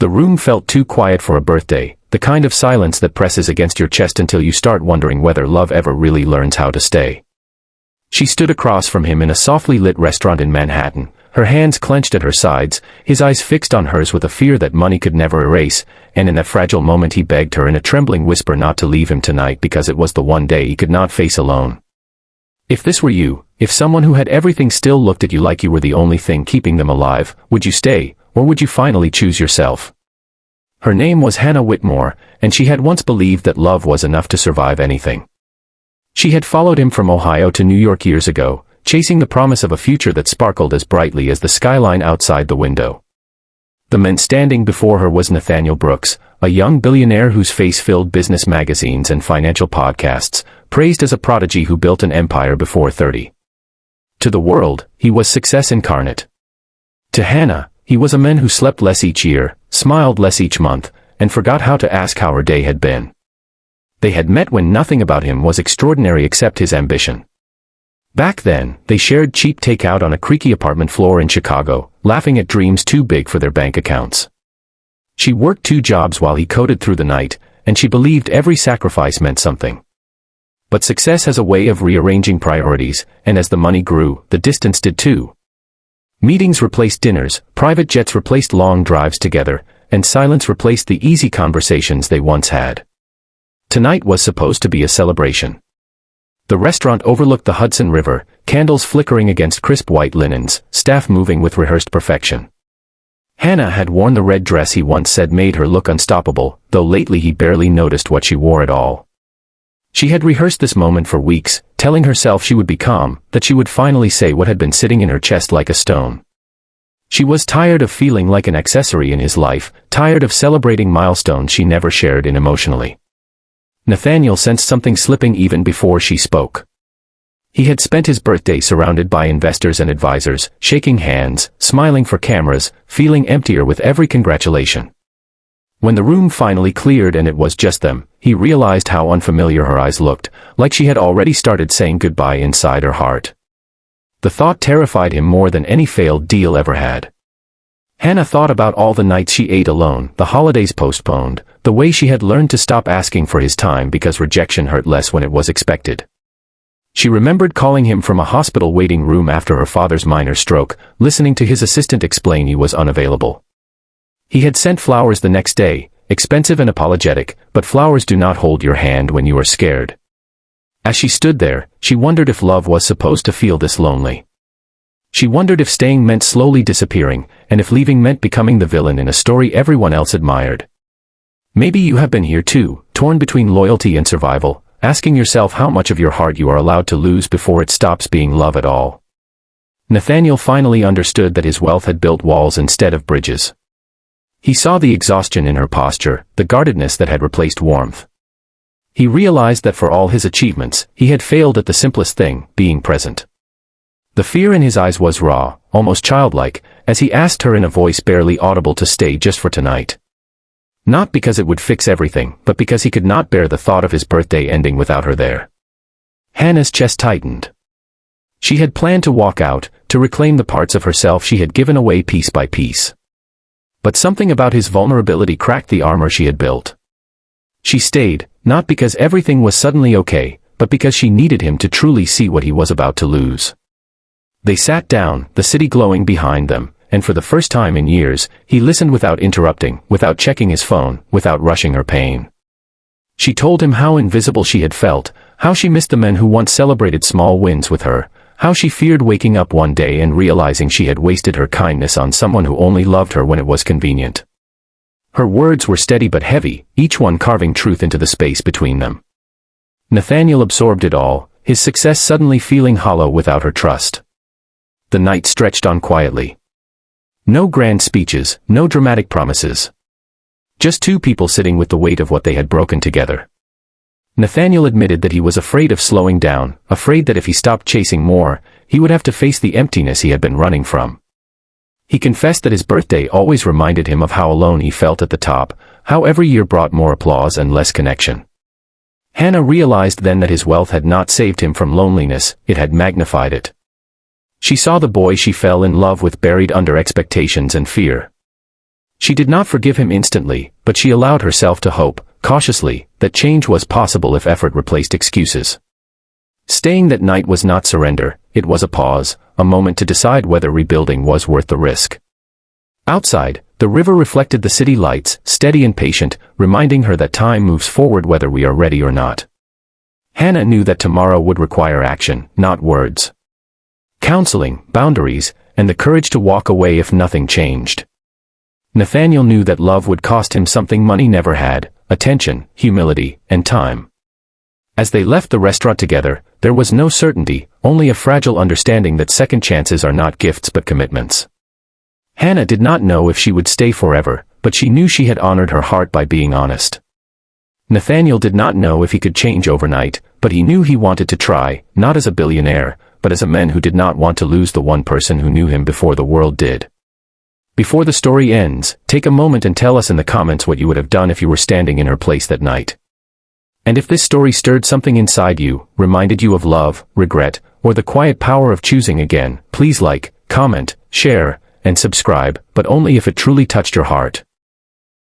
The room felt too quiet for a birthday, the kind of silence that presses against your chest until you start wondering whether love ever really learns how to stay. She stood across from him in a softly lit restaurant in Manhattan, her hands clenched at her sides, his eyes fixed on hers with a fear that money could never erase, and in that fragile moment he begged her in a trembling whisper not to leave him tonight because it was the one day he could not face alone. If this were you, if someone who had everything still looked at you like you were the only thing keeping them alive, would you stay, or would you finally choose yourself? Her name was Hannah Whitmore, and she had once believed that love was enough to survive anything. She had followed him from Ohio to New York years ago, chasing the promise of a future that sparkled as brightly as the skyline outside the window. The man standing before her was Nathaniel Brooks, a young billionaire whose face filled business magazines and financial podcasts, praised as a prodigy who built an empire before 30. To the world, he was success incarnate. To Hannah, he was a man who slept less each year, smiled less each month, and forgot how to ask how her day had been. They had met when nothing about him was extraordinary except his ambition. Back then, they shared cheap takeout on a creaky apartment floor in Chicago, laughing at dreams too big for their bank accounts. She worked 2 jobs while he coded through the night, and she believed every sacrifice meant something. But success has a way of rearranging priorities, and as the money grew, the distance did too. Meetings replaced dinners, private jets replaced long drives together, and silence replaced the easy conversations they once had. Tonight was supposed to be a celebration. The restaurant overlooked the Hudson River, candles flickering against crisp white linens, staff moving with rehearsed perfection. Hannah had worn the red dress he once said made her look unstoppable, though lately he barely noticed what she wore at all. She had rehearsed this moment for weeks, telling herself she would be calm, that she would finally say what had been sitting in her chest like a stone. She was tired of feeling like an accessory in his life, tired of celebrating milestones she never shared in emotionally. Nathaniel sensed something slipping even before she spoke. He had spent his birthday surrounded by investors and advisors, shaking hands, smiling for cameras, feeling emptier with every congratulation. When the room finally cleared and it was just them, he realized how unfamiliar her eyes looked, like she had already started saying goodbye inside her heart. The thought terrified him more than any failed deal ever had. Hannah thought about all the nights she ate alone, the holidays postponed, the way she had learned to stop asking for his time because rejection hurt less when it was expected. She remembered calling him from a hospital waiting room after her father's minor stroke, listening to his assistant explain he was unavailable. He had sent flowers the next day, expensive and apologetic, but flowers do not hold your hand when you are scared. As she stood there, she wondered if love was supposed to feel this lonely. She wondered if staying meant slowly disappearing, and if leaving meant becoming the villain in a story everyone else admired. Maybe you have been here too, torn between loyalty and survival, asking yourself how much of your heart you are allowed to lose before it stops being love at all. Nathaniel finally understood that his wealth had built walls instead of bridges. He saw the exhaustion in her posture, the guardedness that had replaced warmth. He realized that for all his achievements, he had failed at the simplest thing, being present. The fear in his eyes was raw, almost childlike, as he asked her in a voice barely audible to stay just for tonight. Not because it would fix everything, but because he could not bear the thought of his birthday ending without her there. Hannah's chest tightened. She had planned to walk out, to reclaim the parts of herself she had given away piece by piece. But something about his vulnerability cracked the armor she had built. She stayed, not because everything was suddenly okay, but because she needed him to truly see what he was about to lose. They sat down, the city glowing behind them, and for the first time in years, he listened without interrupting, without checking his phone, without rushing her pain. She told him how invisible she had felt, how she missed the men who once celebrated small wins with her, how she feared waking up one day and realizing she had wasted her kindness on someone who only loved her when it was convenient. Her words were steady but heavy, each one carving truth into the space between them. Nathaniel absorbed it all, his success suddenly feeling hollow without her trust. The night stretched on quietly. No grand speeches, no dramatic promises. Just 2 people sitting with the weight of what they had broken together. Nathaniel admitted that he was afraid of slowing down, afraid that if he stopped chasing more, he would have to face the emptiness he had been running from. He confessed that his birthday always reminded him of how alone he felt at the top, how every year brought more applause and less connection. Hannah realized then that his wealth had not saved him from loneliness, it had magnified it. She saw the boy she fell in love with buried under expectations and fear. She did not forgive him instantly, but she allowed herself to hope, cautiously, that change was possible if effort replaced excuses. Staying that night was not surrender, it was a pause, a moment to decide whether rebuilding was worth the risk. Outside, the river reflected the city lights, steady and patient, reminding her that time moves forward whether we are ready or not. Hannah knew that tomorrow would require action, not words. Counseling, boundaries, and the courage to walk away if nothing changed. Nathaniel knew that love would cost him something money never had: attention, humility, and time. As they left the restaurant together, there was no certainty, only a fragile understanding that second chances are not gifts but commitments. Hannah did not know if she would stay forever, but she knew she had honored her heart by being honest. Nathaniel did not know if he could change overnight, but he knew he wanted to try, not as a billionaire, but as a man who did not want to lose the one person who knew him before the world did. Before the story ends, take a moment and tell us in the comments what you would have done if you were standing in her place that night. And if this story stirred something inside you, reminded you of love, regret, or the quiet power of choosing again, please like, comment, share, and subscribe, but only if it truly touched your heart.